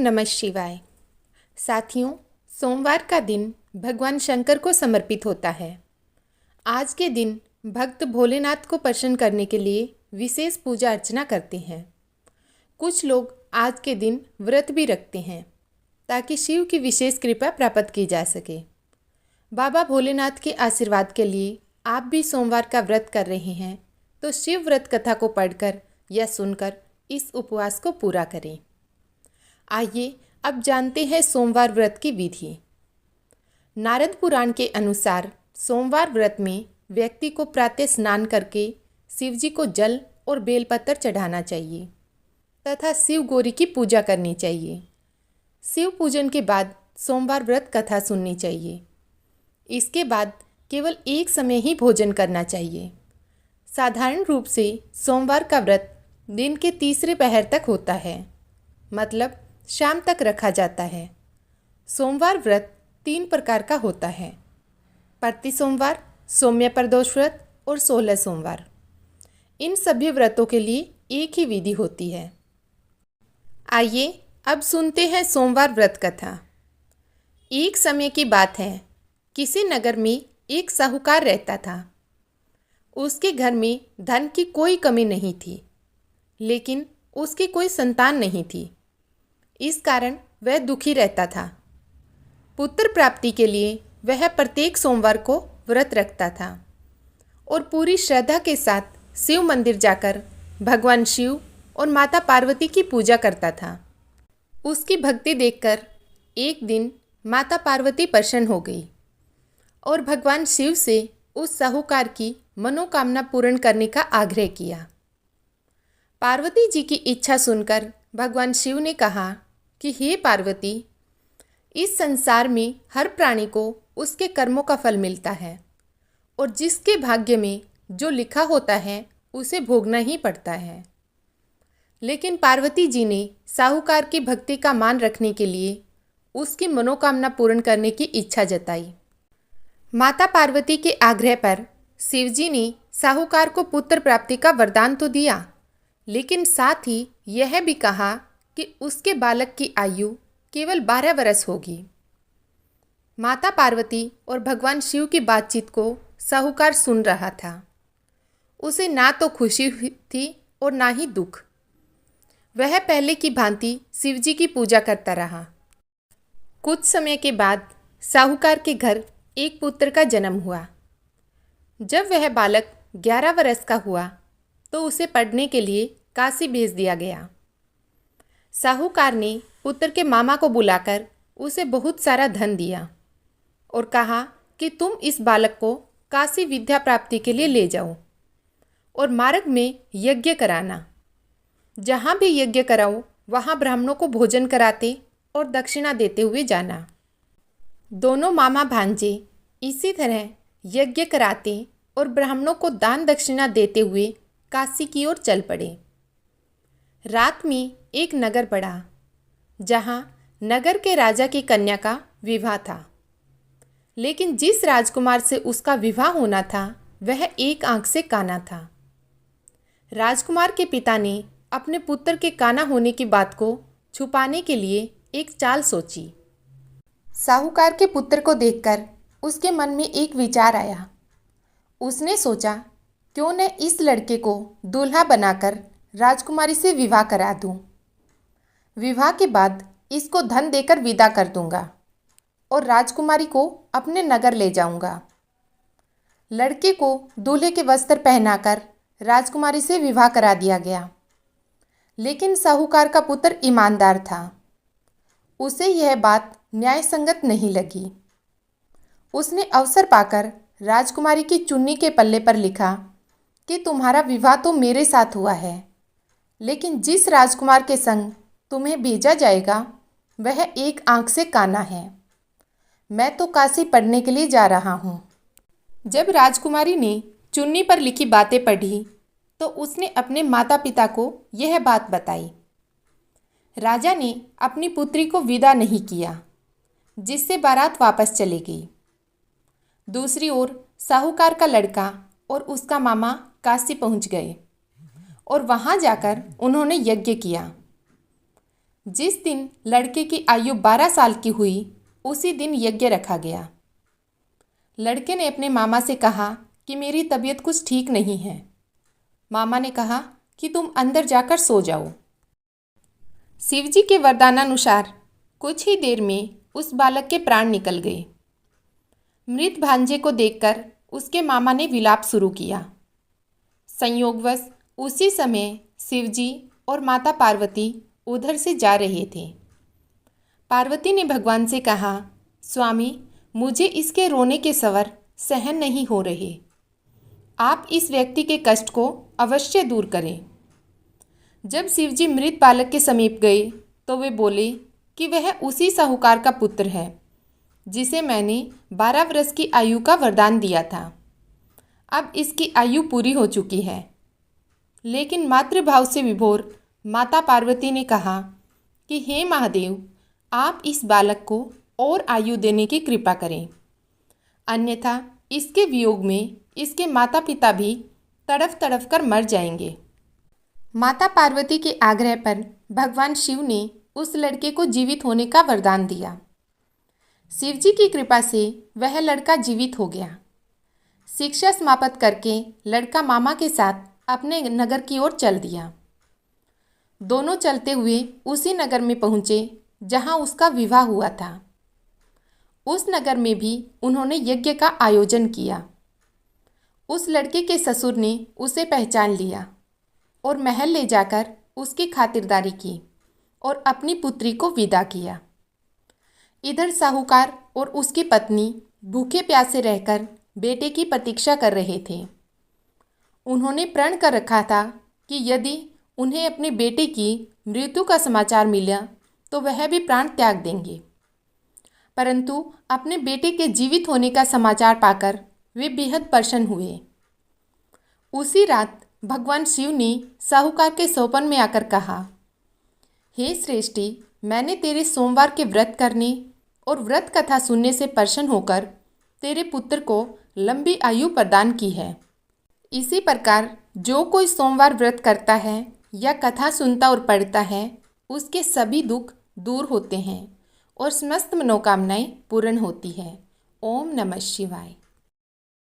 नमः शिवाय। साथियों, सोमवार का दिन भगवान शंकर को समर्पित होता है। आज के दिन भक्त भोलेनाथ को प्रसन्न करने के लिए विशेष पूजा अर्चना करते हैं। कुछ लोग आज के दिन व्रत भी रखते हैं ताकि शिव की विशेष कृपा प्राप्त की जा सके। बाबा भोलेनाथ के आशीर्वाद के लिए आप भी सोमवार का व्रत कर रहे हैं तो शिव व्रत कथा को पढ़कर या सुनकर इस उपवास को पूरा करें। आइए अब जानते हैं सोमवार व्रत की विधि। नारद पुराण के अनुसार सोमवार व्रत में व्यक्ति को प्रातः स्नान करके शिवजी को जल और बेलपत्र चढ़ाना चाहिए तथा शिव गौरी की पूजा करनी चाहिए। शिव पूजन के बाद सोमवार व्रत कथा सुननी चाहिए। इसके बाद केवल एक समय ही भोजन करना चाहिए। साधारण रूप से सोमवार का व्रत दिन के तीसरे पहर तक होता है, मतलब शाम तक रखा जाता है। सोमवार व्रत 3 प्रकार का होता है: प्रति सोमवार, सौम्य प्रदोष व्रत और 16 सोमवार। इन सभी व्रतों के लिए एक ही विधि होती है। आइए अब सुनते हैं सोमवार व्रत कथा। एक समय की बात है, किसी नगर में एक साहूकार रहता था। उसके घर में धन की कोई कमी नहीं थी, लेकिन उसकी कोई संतान नहीं थी। इस कारण वह दुखी रहता था। पुत्र प्राप्ति के लिए वह प्रत्येक सोमवार को व्रत रखता था और पूरी श्रद्धा के साथ शिव मंदिर जाकर भगवान शिव और माता पार्वती की पूजा करता था। उसकी भक्ति देखकर एक दिन माता पार्वती प्रसन्न हो गई और भगवान शिव से उस साहूकार की मनोकामना पूर्ण करने का आग्रह किया। पार्वती जी की इच्छा सुनकर भगवान शिव ने कहा कि हे पार्वती, इस संसार में हर प्राणी को उसके कर्मों का फल मिलता है और जिसके भाग्य में जो लिखा होता है उसे भोगना ही पड़ता है। लेकिन पार्वती जी ने साहूकार की भक्ति का मान रखने के लिए उसकी मनोकामना पूर्ण करने की इच्छा जताई। माता पार्वती के आग्रह पर शिवजी ने साहूकार को पुत्र प्राप्ति का वरदान तो दिया, लेकिन साथ ही यह भी कहा कि उसके बालक की आयु केवल 12 वर्ष होगी। माता पार्वती और भगवान शिव की बातचीत को साहूकार सुन रहा था। उसे ना तो खुशी हुई थी और ना ही दुख। वह पहले की भांति शिवजी की पूजा करता रहा। कुछ समय के बाद साहूकार के घर एक पुत्र का जन्म हुआ। जब वह बालक 11 वर्ष का हुआ तो उसे पढ़ने के लिए काशी भेज दिया गया। साहूकार ने पुत्र के मामा को बुलाकर उसे बहुत सारा धन दिया और कहा कि तुम इस बालक को काशी विद्या प्राप्ति के लिए ले जाओ और मार्ग में यज्ञ कराना। जहाँ भी यज्ञ कराओ वहाँ ब्राह्मणों को भोजन कराते और दक्षिणा देते हुए जाना। दोनों मामा भांजे इसी तरह यज्ञ कराते और ब्राह्मणों को दान दक्षिणा देते हुए काशी की ओर चल पड़े। रात में एक नगर पड़ा जहाँ नगर के राजा की कन्या का विवाह था, लेकिन जिस राजकुमार से उसका विवाह होना था वह एक आंख से काना था। राजकुमार के पिता ने अपने पुत्र के काना होने की बात को छुपाने के लिए एक चाल सोची। साहूकार के पुत्र को देखकर उसके मन में एक विचार आया। उसने सोचा, क्यों न इस लड़के को दूल्हा बनाकर राजकुमारी से विवाह करा दूं। विवाह के बाद इसको धन देकर विदा कर दूंगा और राजकुमारी को अपने नगर ले जाऊंगा। लड़के को दूल्हे के वस्त्र पहनाकर राजकुमारी से विवाह करा दिया गया। लेकिन साहूकार का पुत्र ईमानदार था। उसे यह बात न्याय संगत नहीं लगी। उसने अवसर पाकर राजकुमारी की चुन्नी के पल्ले पर लिखा कि तुम्हारा विवाह तो मेरे साथ हुआ है, लेकिन जिस राजकुमार के संग तुम्हें भेजा जाएगा वह एक आंख से काना है। मैं तो काशी पढ़ने के लिए जा रहा हूँ। जब राजकुमारी ने चुन्नी पर लिखी बातें पढ़ी तो उसने अपने माता पिता को यह बात बताई। राजा ने अपनी पुत्री को विदा नहीं किया, जिससे बारात वापस चली गई। दूसरी ओर साहूकार का लड़का और उसका मामा काशी पहुंच गए और वहां जाकर उन्होंने यज्ञ किया। जिस दिन लड़के की आयु 12 साल की हुई उसी दिन यज्ञ रखा गया। लड़के ने अपने मामा से कहा कि मेरी तबीयत कुछ ठीक नहीं है। मामा ने कहा कि तुम अंदर जाकर सो जाओ। शिवजी के वरदानानुसार कुछ ही देर में उस बालक के प्राण निकल गए। मृत भांजे को देखकर उसके मामा ने विलाप शुरू किया। संयोगवश उसी समय शिवजी और माता पार्वती उधर से जा रहे थे। पार्वती ने भगवान से कहा, स्वामी, मुझे इसके रोने के स्वर सहन नहीं हो रहे। आप इस व्यक्ति के कष्ट को अवश्य दूर करें। जब शिवजी मृत बालक के समीप गए तो वे बोले कि वह उसी साहूकार का पुत्र है जिसे मैंने 12 वर्ष की आयु का वरदान दिया था। अब इसकी आयु पूरी हो चुकी है। लेकिन मातृभाव से विभोर माता पार्वती ने कहा कि हे महादेव, आप इस बालक को और आयु देने की कृपा करें, अन्यथा इसके वियोग में इसके माता पिता भी तड़फ तड़फ कर मर जाएंगे। माता पार्वती के आग्रह पर भगवान शिव ने उस लड़के को जीवित होने का वरदान दिया। शिवजी की कृपा से वह लड़का जीवित हो गया। शिक्षा समाप्त करके लड़का मामा के साथ अपने नगर की ओर चल दिया। दोनों चलते हुए उसी नगर में पहुँचे जहाँ उसका विवाह हुआ था। उस नगर में भी उन्होंने यज्ञ का आयोजन किया। उस लड़के के ससुर ने उसे पहचान लिया और महल ले जाकर उसकी खातिरदारी की और अपनी पुत्री को विदा किया। इधर साहूकार और उसकी पत्नी भूखे प्यासे रहकर बेटे की प्रतीक्षा कर रहे थे। उन्होंने प्रण कर रखा था कि यदि उन्हें अपने बेटे की मृत्यु का समाचार मिला तो वह भी प्राण त्याग देंगे, परंतु अपने बेटे के जीवित होने का समाचार पाकर वे बेहद प्रसन्न हुए। उसी रात भगवान शिव ने साहूकार के सोपन में आकर कहा, हे श्रेष्ठी, मैंने तेरे सोमवार के व्रत करने और व्रत कथा सुनने से प्रसन्न होकर तेरे पुत्र को लंबी आयु प्रदान की है। इसी प्रकार जो कोई सोमवार व्रत करता है या कथा सुनता और पढ़ता है, उसके सभी दुख दूर होते हैं और समस्त मनोकामनाएं पूर्ण होती है। ओम नमः शिवाय।